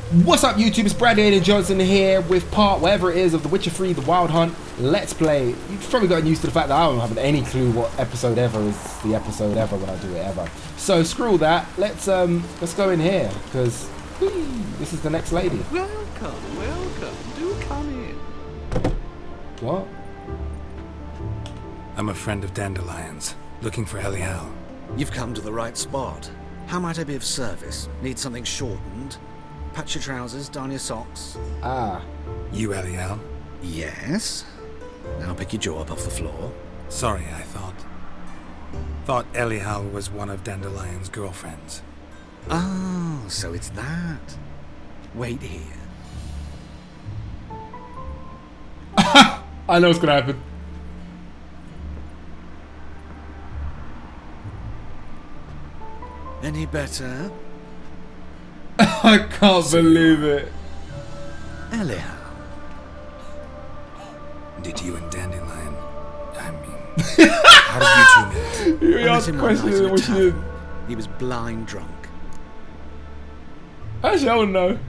What's up YouTube, it's bradleyaidanjohnson here with part whatever it is of The Witcher 3 The Wild Hunt Let's Play. You've probably gotten used to the fact that I don't have any clue what episode ever is the episode ever when I do it ever. So screw all that, let's go in here, because this is the next lady. Welcome, do come in. What? I'm a friend of Dandelion's, looking for Elial. You've come to the right spot. How might I be of service? Need something shortened? Patch your trousers, darn your socks. Ah. You Elial? Yes. Now pick your jaw up off the floor. Sorry, I thought Elial was one of Dandelion's girlfriends. Oh, so it's that. Wait here. I know what's gonna happen. Any better? I can't believe it. Elial. Did you and Dandelion... I mean... how did you two meet? You asked questions and what she did. He was blind drunk. Actually, I wouldn't know.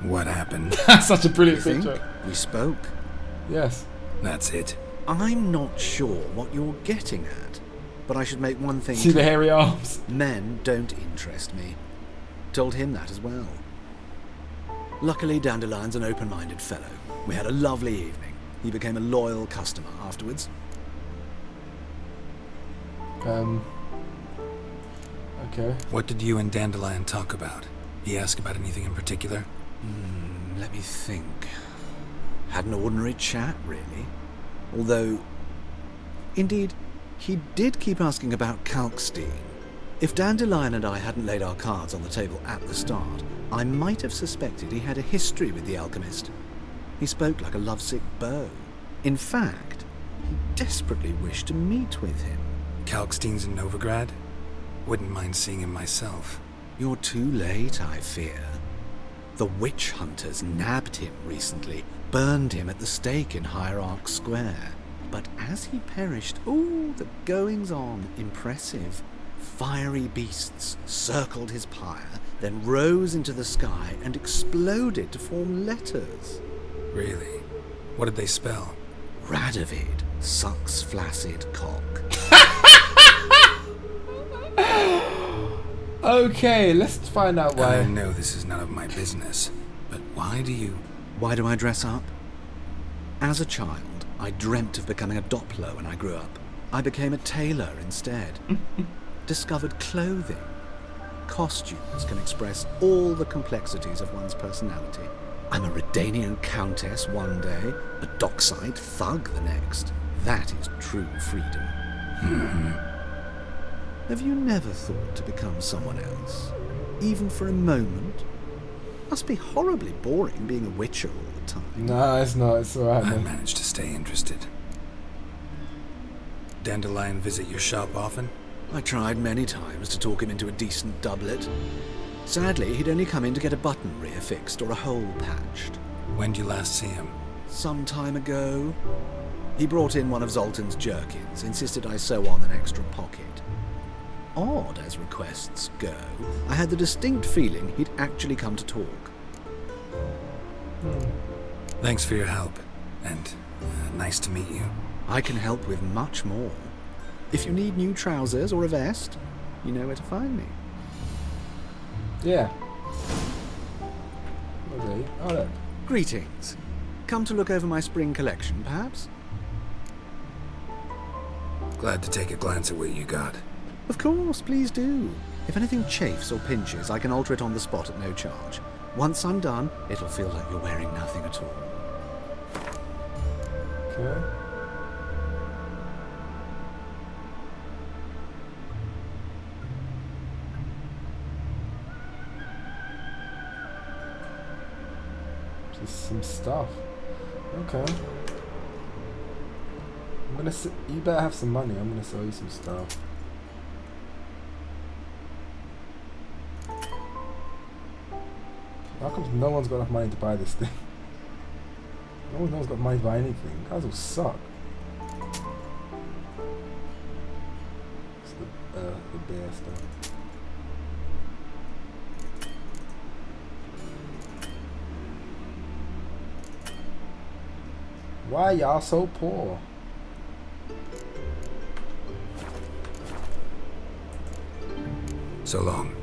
What happened? That's such a brilliant You think? picture. We spoke. Yes. That's it. I'm not sure what you're getting at, but I should make one thing See the clear. hairy arms? Men don't interest me. Told him that as well. Luckily, Dandelion's an open-minded fellow. We had a lovely evening. He became a loyal customer afterwards. Okay. What did you and Dandelion talk about? He asked about anything in particular? Let me think. Had an ordinary chat, really. Although, indeed, he did keep asking about Kalkstein. If Dandelion and I hadn't laid our cards on the table at the start, I might have suspected he had a history with the alchemist. He spoke like a lovesick beau. In fact, he desperately wished to meet with him. Kalkstein's in Novigrad? Wouldn't mind seeing him myself. You're too late, I fear. The witch hunters nabbed him recently, burned him at the stake in Hierarch Square. But as he perished, the goings-on, impressive. Fiery beasts circled his pyre, then rose into the sky and exploded to form letters. Really? What did they spell? Radovid sucks flaccid cock. Okay, let's find out why. I know this is none of my business, but why do you... Why do I dress up? As a child, I dreamt of becoming a Doppler when I grew up. I became a tailor instead. Discovered clothing. Costumes can express all the complexities of one's personality. I'm a Redanian countess one day, a dockside thug the next. That is true freedom. Have you never thought to become someone else? Even for a moment? Must be horribly boring being a witcher all the time. No, it's not. It's alright, I man. managed to stay interested. Dandelion visit your shop often? I tried many times to talk him into a decent doublet. Sadly, he'd only come in to get a button reaffixed or a hole patched. When did you last see him? Some time ago, he brought in one of Zoltan's jerkins, insisted I sew on an extra pocket. Odd as requests go, I had the distinct feeling he'd actually come to talk. Thanks for your help, and nice to meet you. I can help with much more. If you need new trousers or a vest, you know where to find me. Yeah. Okay. Oh, look. Greetings. Come to look over my spring collection, perhaps? Glad to take a glance at what you got. Of course, please do. If anything chafes or pinches, I can alter it on the spot at no charge. Once I'm done, it'll feel like you're wearing nothing at all. Okay. Just some stuff. Okay. I'm gonna. You better have some money. I'm gonna sell you some stuff. How come no one's got enough money to buy this thing? No one's got money to buy anything. Guys will suck. It's the bear stuff. Why y'all so poor? So long.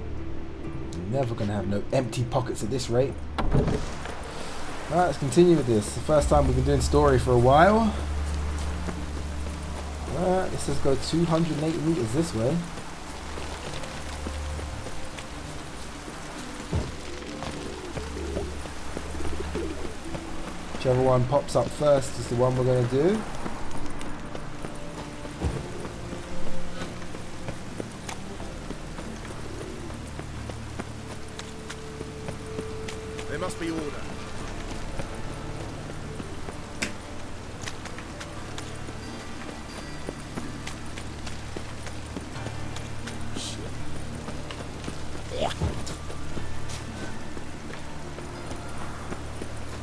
Never gonna have no empty pockets at this rate. Alright, let's continue with this. The first time we've been doing story for a while. Alright, let's just go 280 meters this way. Whichever one pops up first is the one we're gonna do. There must be order.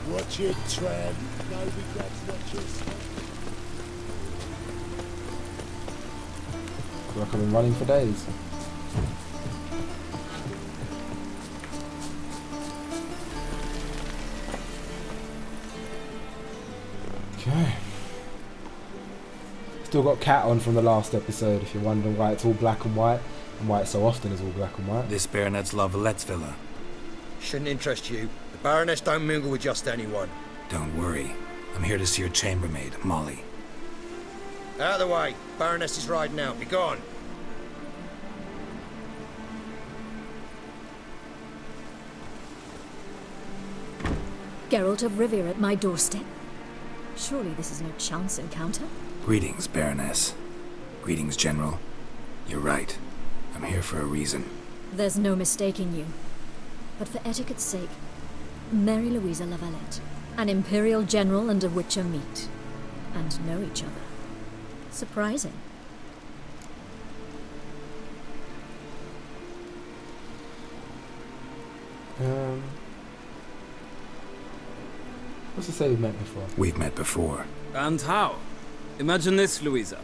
Watch it, Tran. No, we got watches. Like I've been running for days. Okay. Still got cat on from the last episode, if you're wondering why it's all black and white, and why it so often is all black and white. This baronet's La Vallette's villa. Shouldn't interest you. The Baroness don't mingle with just anyone. Don't worry. I'm here to see your chambermaid, Molly. Out of the way. Baroness is riding out. Be gone. Geralt of Rivia at my doorstep. Surely this is no chance encounter? Greetings, Baroness. Greetings, General. You're right. I'm here for a reason. There's no mistaking you. But for etiquette's sake, Mary Louisa La Valette, an Imperial General and a Witcher meet, and know each other. Surprising. What's to say we've met before? We've met before. And how? Imagine this, Louisa.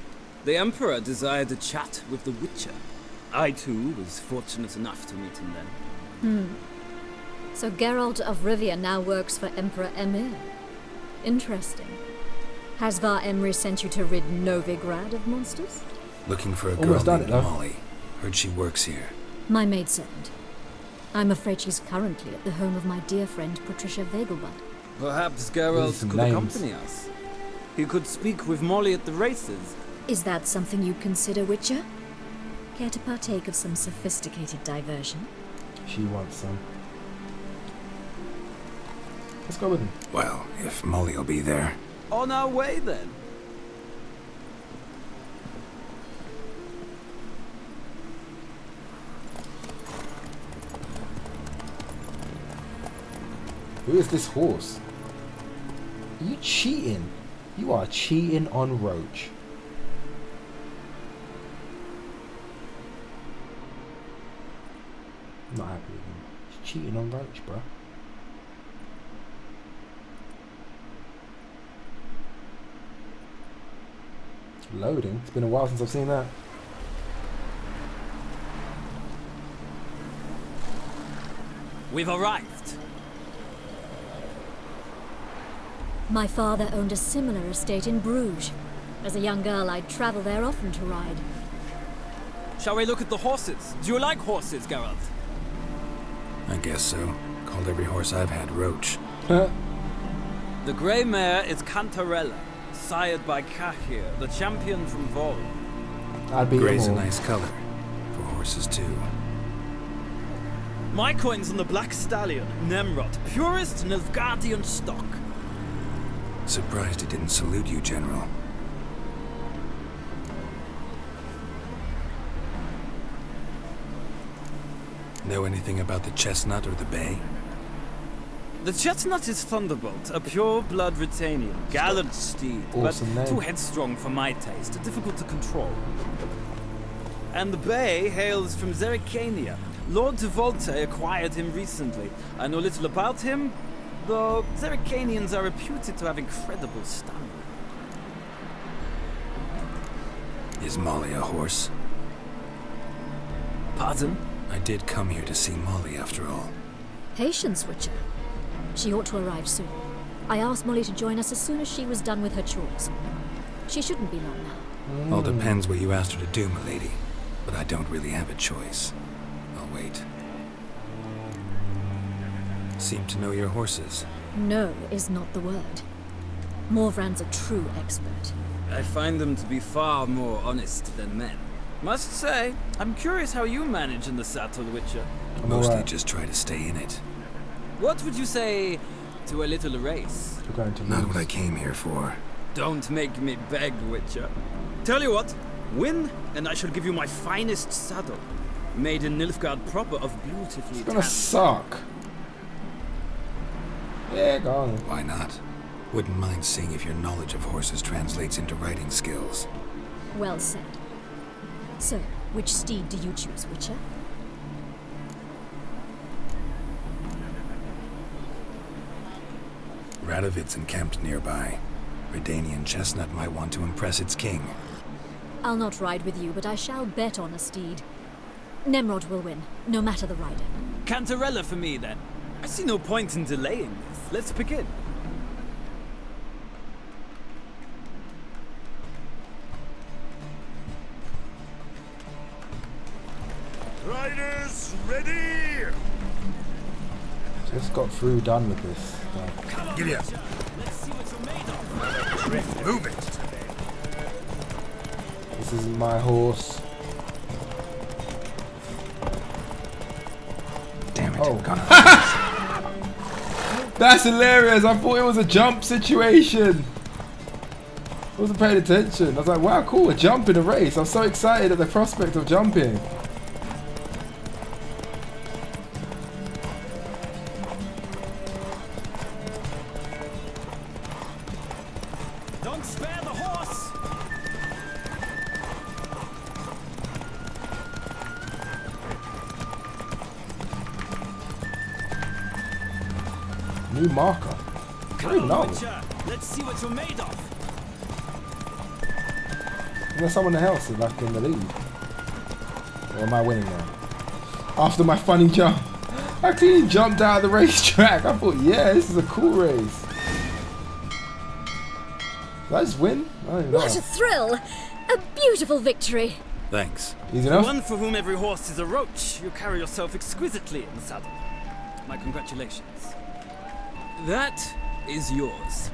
The Emperor desired a chat with the Witcher. I, too, was fortunate enough to meet him then. So Geralt of Rivia now works for Emperor Emir. Interesting. Has Var Emry sent you to rid Novigrad of monsters? Looking for a girl Almost done named it, though. Molly. Heard she works here. My maidservant. I'm afraid she's currently at the home of my dear friend Patricia Vegelbud. Perhaps Those are Geralt some could names. accompany us. He could speak with Molly at the races. Is that something you consider, Witcher? Care to partake of some sophisticated diversion? She wants some. Let's go with him. Well, if Molly'll be there. On our way, then. Who is this horse? Are you cheating? You are cheating on Roach. I'm not happy with him. He's cheating on Roach, bro. Loading. It's been a while since I've seen that. We've arrived. My father owned a similar estate in Bruges. As a young girl, I'd travel there often to ride. Shall we look at the horses? Do you like horses, Geralt? I guess so. Called every horse I've had Roach. The grey mare is Cantarella, sired by Cahir, the champion from Vol. I'd be Grey's a all. nice color. For horses, too. My coin's on the Black Stallion, Nemrod, purest Nilfgaardian stock. Surprised he didn't salute you, General. Know anything about the chestnut or the bay? The chestnut is Thunderbolt, a pure-blood Retanian, gallant steed, Awesome but name. too headstrong for my taste, difficult to control. And the bay hails from Zerrikania. Lord de Volte acquired him recently. I know little about him, though Zerrikanians are reputed to have incredible stamina. Is Molly a horse? Pardon? I did come here to see Molly, after all. Patience, Witcher. She ought to arrive soon. I asked Molly to join us as soon as she was done with her chores. She shouldn't be long now. All depends what you asked her to do, milady. But I don't really have a choice. I'll wait. Seem to know your horses. No is not the word. Morvran's a true expert. I find them to be far more honest than men. Must say, I'm curious how you manage in the saddle, Witcher. Mostly just try to stay in it. What would you say to a little race? We're going to Not lose. what I came here for. Don't make me beg, Witcher. Tell you what, win, and I shall give you my finest saddle. Made in Nilfgaard proper of beautifully It's gonna tanned. suck. Yeah, go on. Why not? Wouldn't mind seeing if your knowledge of horses translates into riding skills. Well said. So, which steed do you choose, Witcher? Radovid's encamped nearby. Redanian chestnut might want to impress its king. I'll not ride with you, but I shall bet on a steed. Nemrod will win, no matter the rider. Cantarella for me, then. I see no point in delaying this. Let's begin. Riders, ready! Just got through done with this. Giddy up. Let's see what you're made of. Drift, move it. This isn't my horse. Damn it. Oh. Gone. That's hilarious. I thought it was a jump situation. I wasn't paying attention. I was like, wow, cool, a jump in a race. I'm so excited at the prospect of jumping. Don't spare the horse! New marker. Come on, know. Witcher. Let's see what you're made of. Is there someone else like in the lead? Or am I winning now? After my funny jump. I clearly jumped out of the racetrack. I thought, yeah, this is a cool race. Did I just win? I don't even know. What a thrill! A beautiful victory! Thanks. Easy For enough? one for whom every horse is a roach, you carry yourself exquisitely in the saddle. My congratulations. That is yours.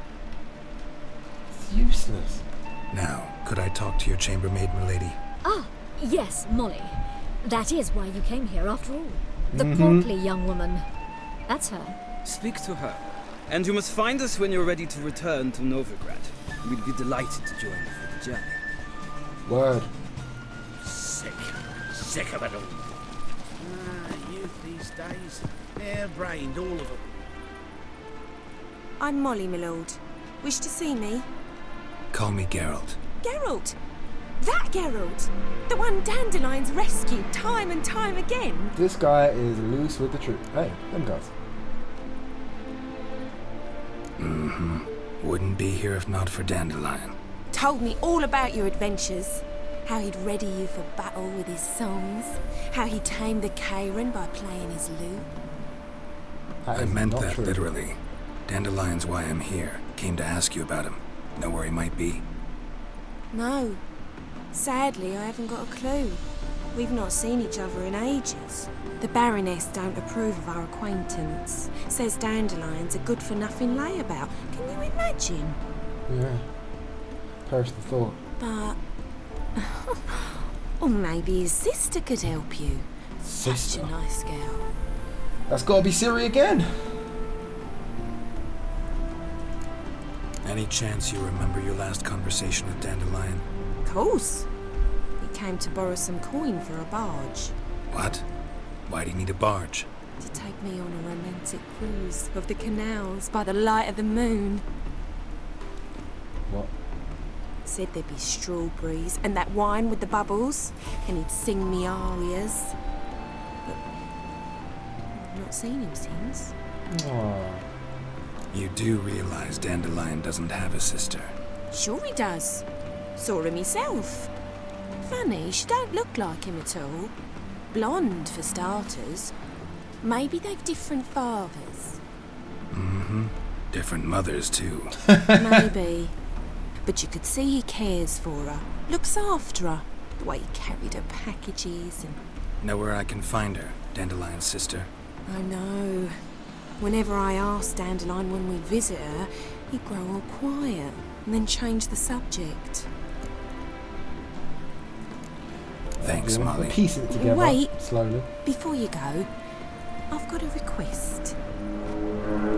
It's useless. Now, could I talk to your chambermaid, milady? Ah, yes, Molly. That is why you came here after all. The portly young woman. That's her. Speak to her. And you must find us when you're ready to return to Novigrad. We'd be delighted to join you for the journey. Word. Sick of it all. Youth these days, hair-brained, all of them. I'm Molly, my lord. Wish to see me? Call me Geralt. Geralt! That Geralt! The one Dandelion's rescued time and time again! This guy is loose with the truth. Hey, them guys. Wouldn't be here if not for Dandelion. Told me all about your adventures. How he'd ready you for battle with his songs. How he tamed the Kairan by playing his lute. That I is meant not that true. literally. Dandelion's why I'm here. Came to ask you about him. Know where he might be? No. Sadly, I haven't got a clue. We've not seen each other in ages. The Baroness don't approve of our acquaintance. Says Dandelion's a good-for-nothing layabout. Can you imagine? Yeah. Perish the thought. But... or maybe his sister could help you. Sister? Such a nice girl. That's gotta be Siri again. Any chance you remember your last conversation with Dandelion? Of course. He came to borrow some coin for a barge. What? Why do you need a barge? To take me on a romantic cruise of the canals by the light of the moon. What? Said there'd be strawberries and that wine with the bubbles, and he'd sing me arias. But I've not seen him since. Aww. You do realize Dandelion doesn't have a sister. Sure he does. Saw him myself. Funny, she don't look like him at all. Blonde, for starters. Maybe they've different fathers. Different mothers, too. Maybe. But you could see he cares for her. Looks after her. The way he carried her packages and... Know where I can find her, Dandelion's sister? I know. Whenever I asked Dandelion when we'd visit her, he'd grow all quiet and then change the subject. Thanks, Molly. Piecing it together. Wait. Slowly. Before you go, I've got a request.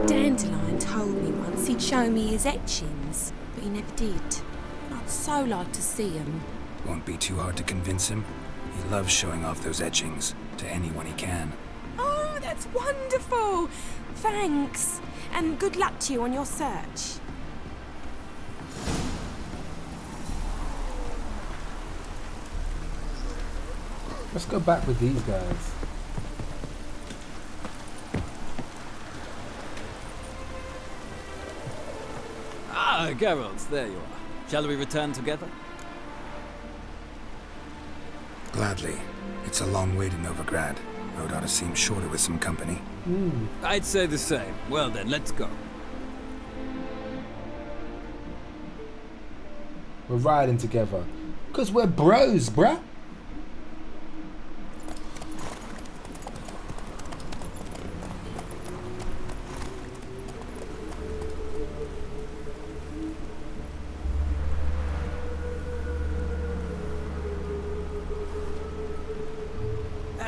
Dandelion told me once he'd show me his etchings, but he never did. I'd so like to see them. Won't be too hard to convince him. He loves showing off those etchings to anyone he can. Oh, that's wonderful! Thanks, and good luck to you on your search. Let's go back with these guys. Ah, Geralt, there you are. Shall we return together? Gladly. It's a long way to Novigrad. Road ought to seem shorter with some company. I'd say the same. Well then, let's go. We're riding together. Because we're bros, bruh.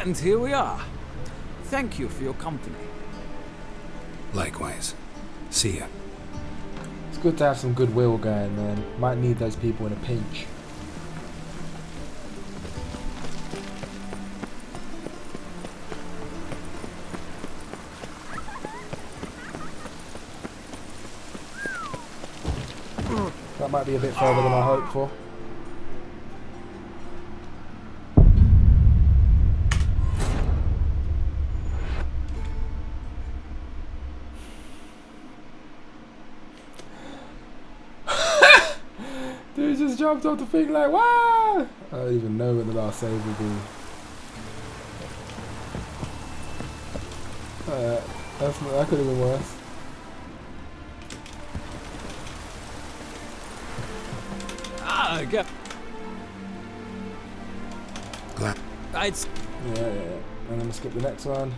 And here we are. Thank you for your company. Likewise. See ya. It's good to have some goodwill going, man. Might need those people in a pinch. That might be a bit further than I hoped for. Dude just jumped off the thing like, wow! I don't even know when the last save will be. That could have been worse. Ah, get. Glad. Yeah. And I'm gonna skip the next one.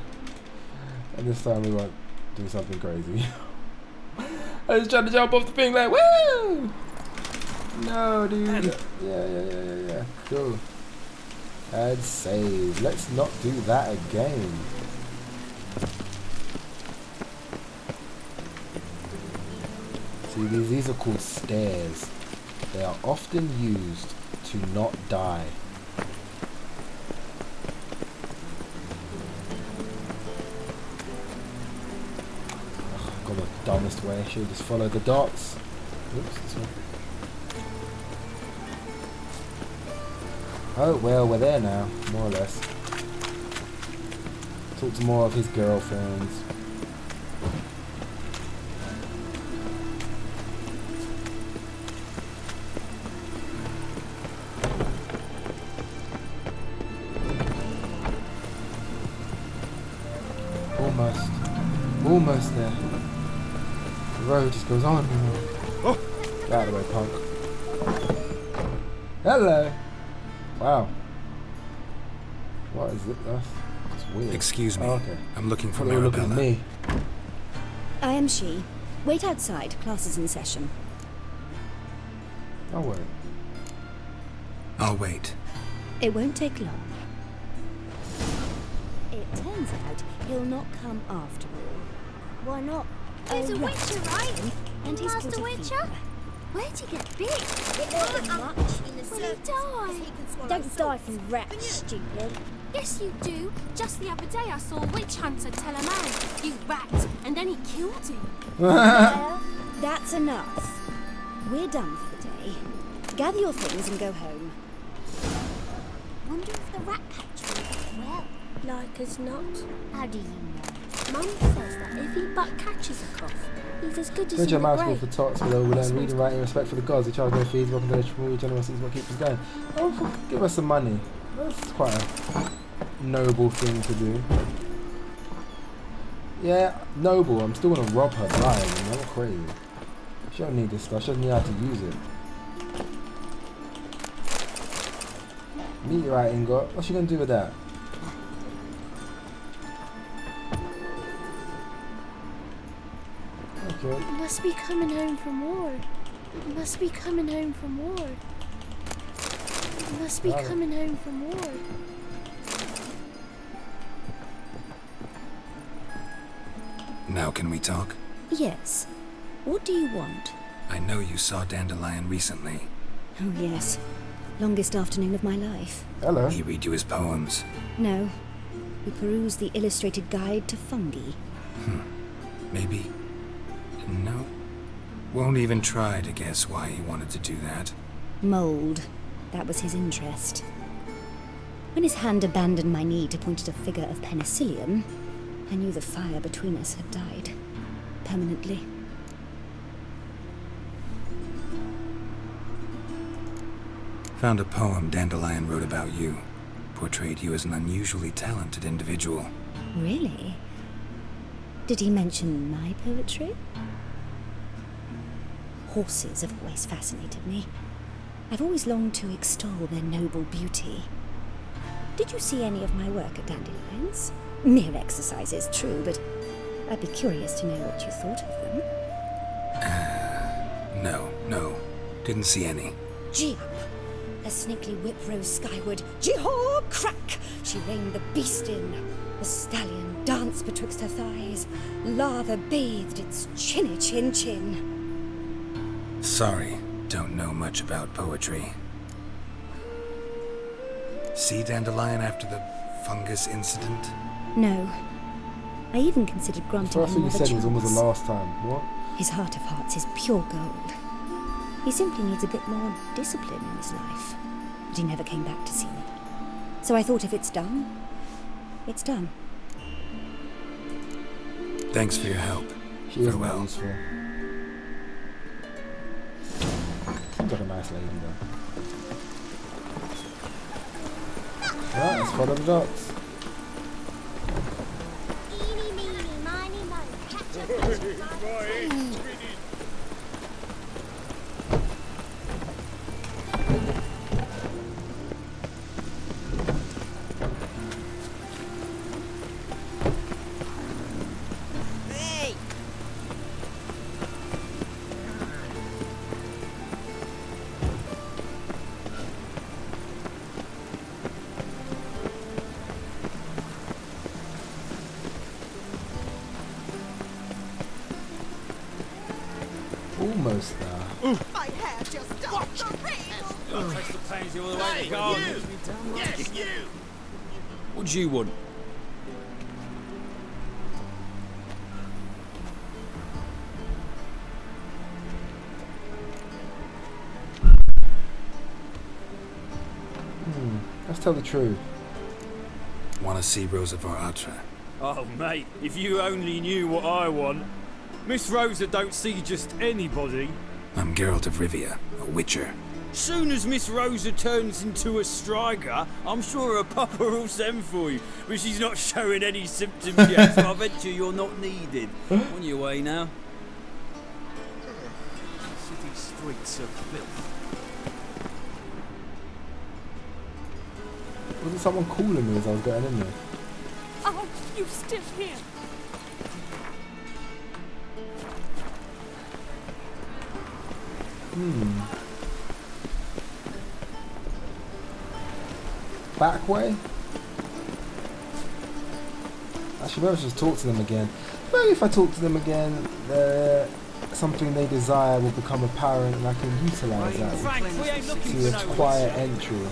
And this time we won't do something crazy. I was trying to jump off the thing like, woo! No, dude. Yeah. Cool. And save. Let's not do that again. See, these are called stairs. They are often used to not die. Ugh, gone the dumbest way. Should have just followed the dots. Oops, this one. Oh, well, we're there now, more or less. Talk to more of his girlfriends. Almost there. The road just goes on and on. Oh. Get out of the way, punk. Hello. Wow. What is it? That's weird. Excuse me. Oh, okay. I'm looking for You're looking at Marabella. me. I am she. Wait outside. Class is in session. Oh wait. I'll wait. It won't take long. It turns out he'll not come after all. Why not? He's a Witcher, right? And he's Master called a Witcher? fever. Where'd he get big? It wasn't much. Will he die? Don't die from rats, stupid. Yes, you do. Just the other day I saw a witch hunter tell a man, "You rat," and then he killed him. Well, that's enough. We're done for the day. Gather your things and go home. Wonder if the rat catcher will well. Like as not. How do you know? Mum says that if he but catches a cough, he's as good as Which in are the mouse grave. for tots, below we learn reading, writing, respect for the gods, they charge no fees, welcome to the community, generosity is what keeps us going. Oh, give us some money. That's quite a noble thing to do. Yeah, Noble, I'm still gonna rob her blind, you know, crazy. She don't need this stuff, she doesn't know how to use it. Meteorite ingot, what's she gonna do with that? Okay. Must be coming home from war. Must be coming home from war. Must be coming home from war. Now can we talk? Yes. What do you want? I know you saw Dandelion recently. Oh, yes. Longest afternoon of my life. Hello. He read you his poems. No. We perused the illustrated guide to fungi. Maybe. No. Won't even try to guess why he wanted to do that. Mold. That was his interest. When his hand abandoned my knee to point at a figure of penicillium, I knew the fire between us had died. Permanently. Found a poem Dandelion wrote about you. Portrayed you as an unusually talented individual. Really? Did he mention my poetry? Horses have always fascinated me. I've always longed to extol their noble beauty. Did you see any of my work at Dandelion's? Mere exercises, true, but I'd be curious to know what you thought of them. No. Didn't see any. Gee up! A snakely whip rose skyward. Gee-haw! Crack! She reined the beast in. The stallion danced betwixt her thighs. Lava bathed its chinny chin. Sorry, don't know much about poetry. See Dandelion after the fungus incident? No. I even considered granting First him thing you another said was almost the chance. last time. What? His heart of hearts is pure gold. He simply needs a bit more discipline in his life. But he never came back to see me. So I thought if it's done, it's done. Thanks for your help. She is Farewell. useful. Seems like a nice lady though. Alright, let's follow the dots. Eeny, meeny, miny, moe. Catch a fish, Almost there. My hair just stopped the rail. Takes the pains you all the way to go. Yes, you! What do you want? Let's tell the truth. Want to see Rosa Varatra? Oh, mate, if you only knew what I want. Miss Rosa don't see just anybody. I'm Geralt of Rivia, a witcher. Soon as Miss Rosa turns into a striker, I'm sure her papa will send for you. But she's not showing any symptoms yet, so I bet you're not needed. On your way now. City streets are filth. Wasn't someone calling me as I was getting in there? Oh, you still here? Back way? Actually, maybe I should just talk to them again. Maybe if I talk to them again, something they desire will become apparent and I can utilise that Frank, we ain't looking to for no acquire witcher. entry.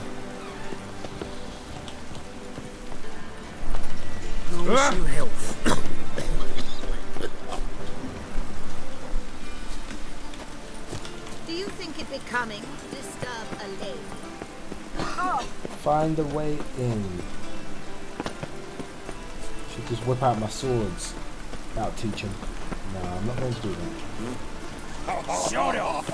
Wish you health. Do you think it becoming to disturb a lady? Find a way in. Should just whip out my swords. Without teaching. No, I'm not going to do that. Shut up!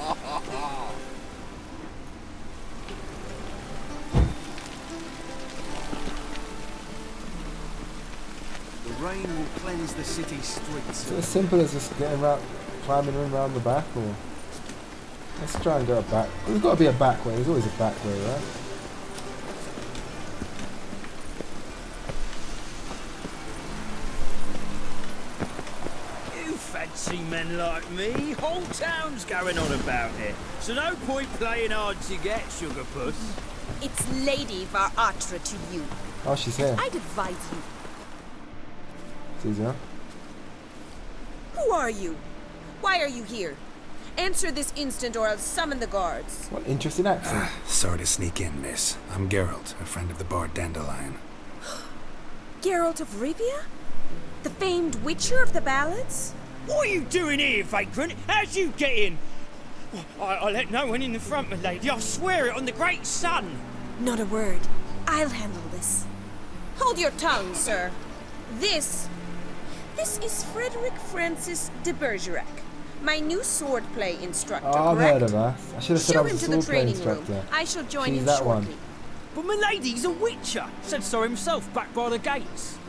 Rain will cleanse the city's streets. Is it as simple as just getting around, climbing in around the back, or let's try and go back. There's got to be a back way. There's always a back way, right? You fancy men like me? Whole town's going on about it. So no point playing hard to get, sugar puss. It's Lady Varatra to you. Oh, she's here. I'd advise you. It's easier. Who are you? Why are you here? Answer this instant or I'll summon the guards. What interesting accent. Sorry to sneak in, miss. I'm Geralt, a friend of the bard Dandelion. Geralt of Rivia? The famed witcher of the ballads? What are you doing here, vagrant? How'd you get in? I let no one in the front, my lady. I swear it on the great sun. Not a word. I'll handle this. Hold your tongue, sir. This is Frederick Francis de Bergerac, my new swordplay instructor. Oh, I've correct? heard of her. I should have said I was a Show him to the swordplay training instructor. room. I shall join She's him that shortly. one. But my lady's a witcher. Said so himself back by the gates.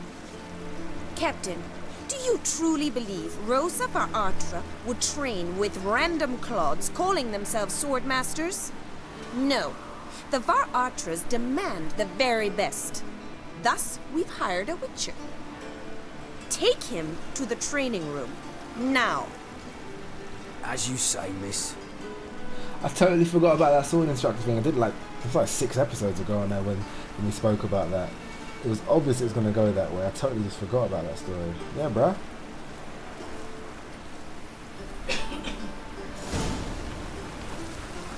Captain, do you truly believe Rosa Varatra would train with random clods calling themselves swordmasters? No. The Varatras demand the very best. Thus, we've hired a witcher. Take him to the training room. Now. As you say, miss. I totally forgot about that sword instructor thing. I did it was like 6 episodes ago on there when we spoke about that. It was obvious it was going to go that way. I totally just forgot about that story. Yeah, bruh.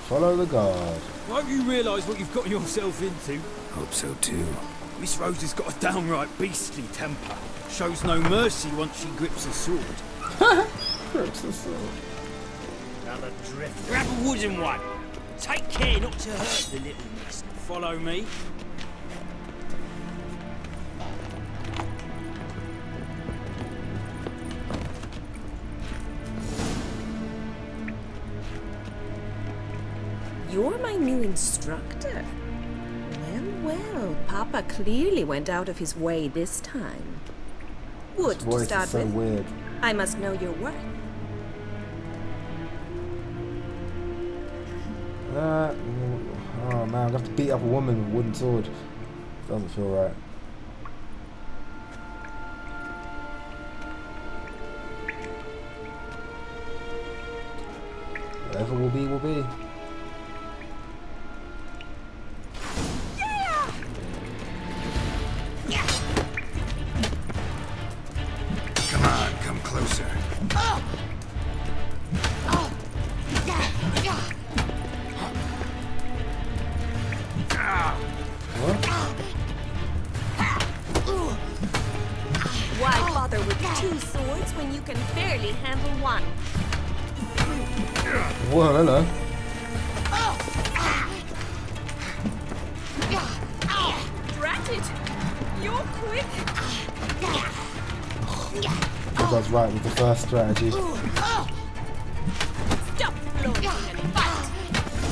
Follow the guard. Won't you realise what you've gotten yourself into? Hope so too. Miss Rosa's got a downright beastly temper. Shows no mercy once she grips a sword. Grips a sword. Another drift. Grab a wooden one. Take care not to hurt the little miss. Follow me. You're my new instructor. Well, Papa clearly went out of his way this time. Wood, This to voice start is so with. weird. I must know your worth. Oh man, I have to beat up a woman with a wooden sword. Doesn't feel right. Whatever will be, will be. Come on, come closer. Why bother with 2 swords when you can barely handle one? Whoa, hello. Drat it! You're quick! I was right with the first strategy. Stop floating and fight!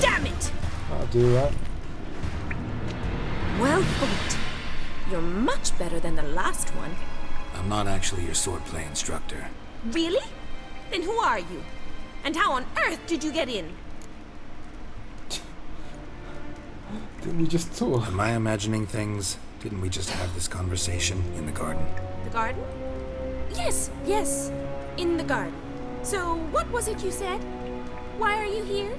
Damn it! I'll do that. Well fought. You're much better than the last one. I'm not actually your swordplay instructor. Really? Then who are you? And how on earth did you get in? Didn't you just talk? Am I imagining things? Didn't we just have this conversation in the garden? The garden? Yes. In the garden. So, what was it you said? Why are you here?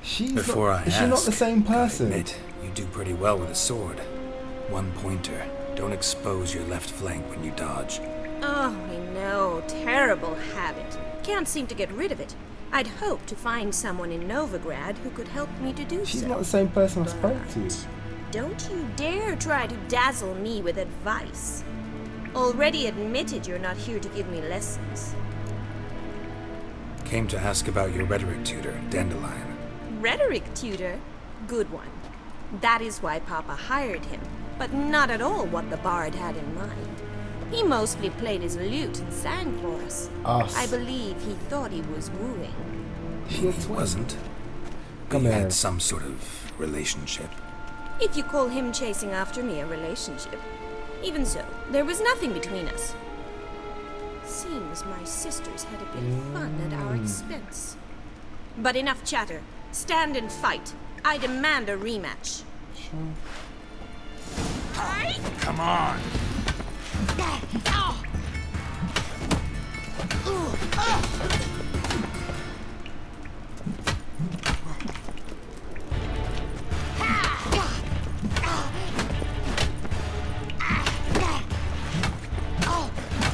Is she ask, not the same gotta person? admit, you do pretty well with a sword. One pointer. Don't expose your left flank when you dodge. Oh, I know. Terrible habit. Can't seem to get rid of it. I'd hoped to find someone in Novigrad who could help me to do so. She's not the same person I spoke to. Don't you dare try to dazzle me with advice. Already admitted you're not here to give me lessons. Came to ask about your rhetoric tutor, Dandelion. Rhetoric tutor? Good one. That is why Papa hired him, but not at all what the bard had in mind. He mostly played his lute and sang for us. I believe he thought he was wooing. He wasn't. But you had some sort of relationship. If you call him chasing after me a relationship. Even so, there was nothing between us. Seems my sisters had a bit of fun at our expense. But enough chatter. Stand and fight. I demand a rematch. Sure. Come on!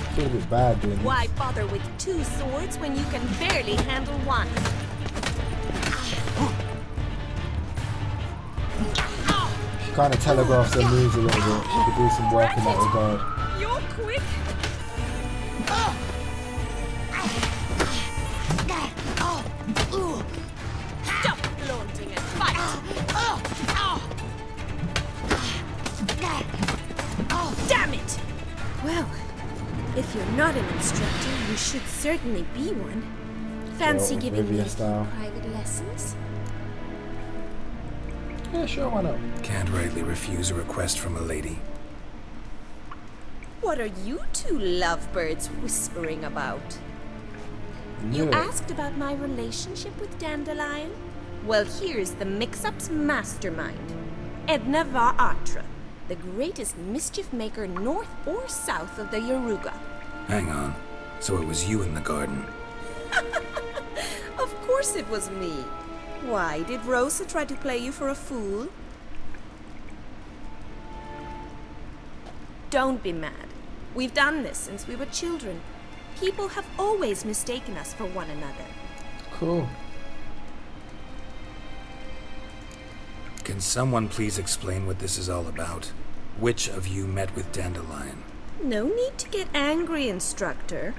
I feel a bit bad doing this. Why bother with two swords when you can barely handle one? She kind of telegraphs her moves a little bit. She could do some work in that regard. You're quick. Stop flaunting and fight. Damn it! Well, if you're not an instructor, you should certainly be one. Fancy Sure, giving me Olivia style. private lessons? Yeah, sure, why not? Can't rightly refuse a request from a lady. What are you two lovebirds whispering about? You Yeah. asked about my relationship with Dandelion? Well, here's the mix-up's mastermind. Edna Va Atra, the greatest mischief maker north or south of the EVGA. Hang on. So it was you in the garden? Of course it was me. Why, did Rosa try to play you for a fool? Don't be mad. We've done this since we were children. People have always mistaken us for one another. Cool. Can someone please explain what this is all about? Which of you met with Dandelion? No need to get angry, instructor.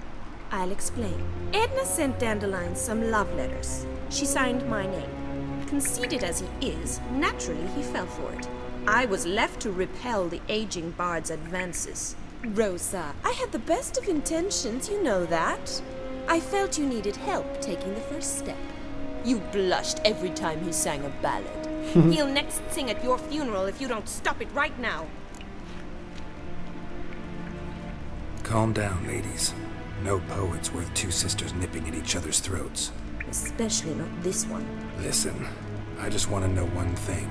I'll explain. Edna sent Dandelion some love letters. She signed my name. Conceited as he is, naturally he fell for it. I was left to repel the aging bard's advances. Rosa, I had the best of intentions, you know that. I felt you needed help taking the first step. You blushed every time he sang a ballad. He'll next sing at your funeral if you don't stop it right now. Calm down, ladies. No poet's worth two sisters nipping at each other's throats. Especially not this one. Listen, I just want to know one thing.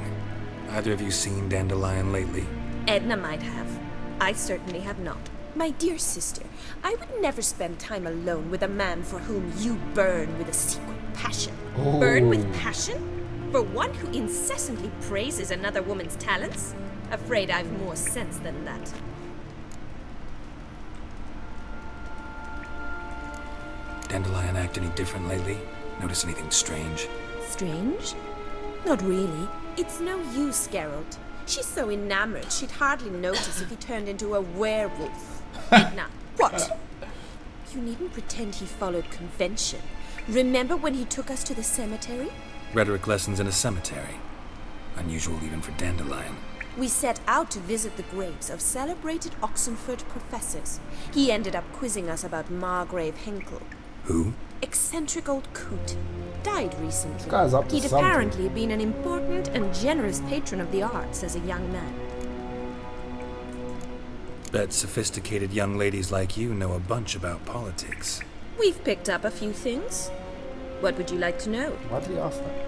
Either of you seen Dandelion lately? Edna might have. I certainly have not. My dear sister, I would never spend time alone with a man for whom you burn with a secret passion. Oh. Burn with passion? For one who incessantly praises another woman's talents? Afraid I've more sense than that. Dandelion act any different lately? Notice anything strange? Strange? Not really. It's no use, Geralt. She's so enamored she'd hardly notice if he turned into a werewolf. Edna, what? You needn't pretend he followed convention. Remember when he took us to the cemetery? Rhetoric lessons in a cemetery. Unusual even for Dandelion. We set out to visit the graves of celebrated Oxenford professors. He ended up quizzing us about Margrave Henkel. Who? Eccentric old coot. Died recently. This guy's up to He'd something. apparently been an important and generous patron of the arts as a young man. Bet sophisticated young ladies like you know a bunch about politics. We've picked up a few things. What would you like to know? Why did he ask that?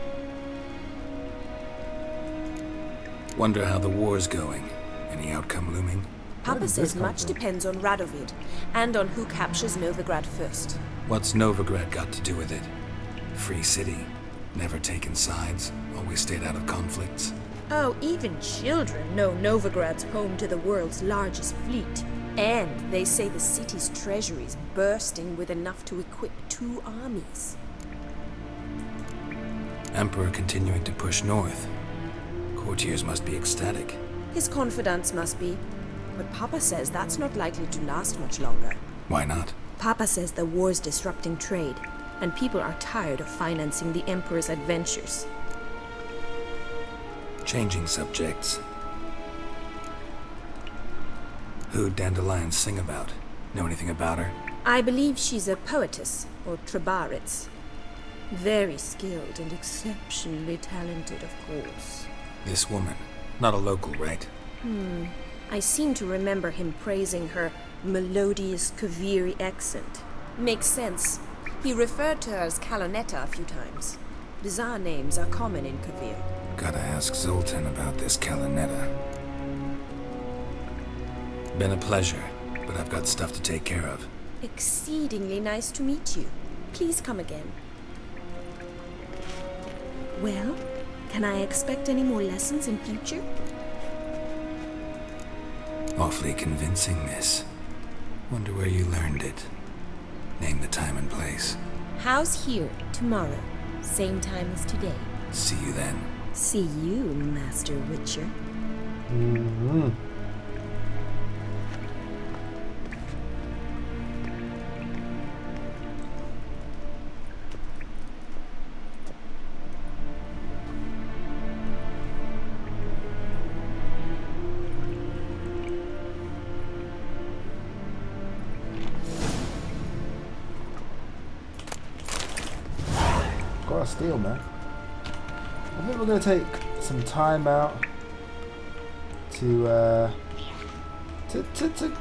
Wonder how the war's going. Any outcome looming? Papa did this says come much from? depends on Radovid, and on who captures Novigrad first. What's Novigrad got to do with it? Free city. Never taken sides. Always stayed out of conflicts. Oh, even children know Novigrad's home to the world's largest fleet. And they say the city's treasury's bursting with enough to equip 2 armies. Emperor continuing to push north. Courtiers must be ecstatic. His confidants must be. But Papa says that's not likely to last much longer. Why not? Papa says the war's disrupting trade, and people are tired of financing the Emperor's adventures. Changing subjects. Who'd Dandelion sing about? Know anything about her? I believe she's a poetess, or Trebaritz. Very skilled and exceptionally talented, of course. This woman. Not a local, right? I seem to remember him praising her melodious Kaviri accent. Makes sense. He referred to her as Kalonetta a few times. Bizarre names are common in Kavir. Gotta ask Zoltan about this Kalonetta. Been a pleasure, but I've got stuff to take care of. Exceedingly nice to meet you. Please come again. Well, can I expect any more lessons in future? Awfully convincing, miss. Wonder where you learned it. Name the time and place. House here, tomorrow. Same time as today. See you then. See you, Master Witcher. Mm-hmm. Gotta steal, man. I think we're gonna take some time out to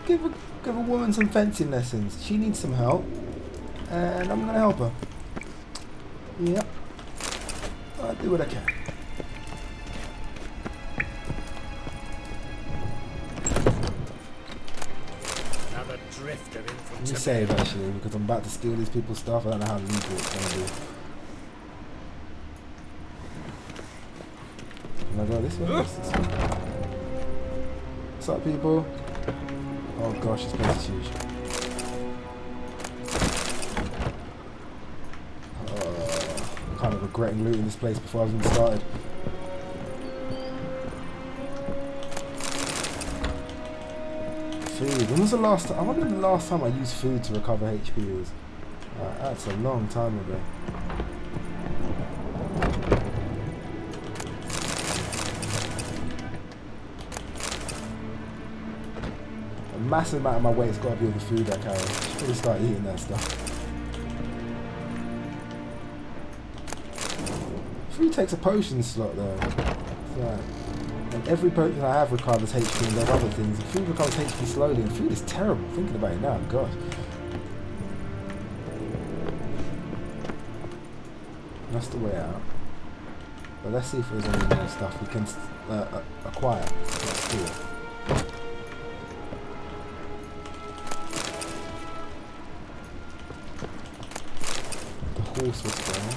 give a woman some fencing lessons. She needs some help, and I'm gonna help her. Yep, I'll do what I can. Another drifter in from Let me save actually, because I'm about to steal these people's stuff. I don't know how legal it's gonna be. Can I go this way? What's up, people? Oh gosh, this place is huge. I'm kind of regretting looting this place before I've even started. Food. When was the last time? I wonder when the last time I used food to recover HP was. That's a long time ago. Massive amount of my weight's got to be on the food I carry. I should probably start eating that stuff. Food takes a potion slot though. So, and every potion I have recovers HP and does other things. And food recovers HP slowly, and food is terrible. Thinking about it now, gosh. That's the way out. But let's see if there's any more stuff we can acquire. Let's do it. Horse was there.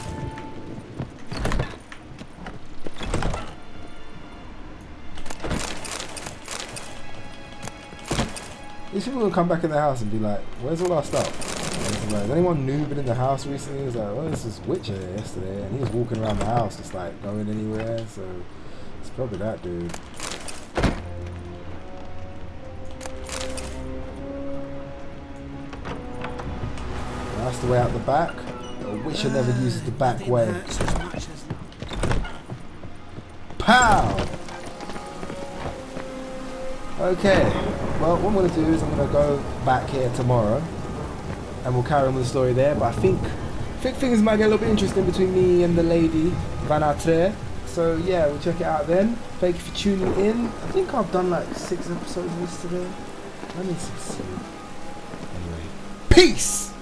These people will come back in the house and be like, where's all our stuff? And like, has anyone new been in the house recently? He was like, well, this was Witcher yesterday, and he was walking around the house just like going anywhere, so it's probably that dude. That's the way out the back. A Witcher never uses the back way. Pow! Okay, well what I'm going to do is I'm going to go back here tomorrow and we'll carry on with the story there, but I think things might get a little bit interesting between me and the lady Van Atre. So yeah, we'll check it out then. Thank you for tuning in. I think I've done like 6 episodes of this today. I need some sleep. Anyway, peace!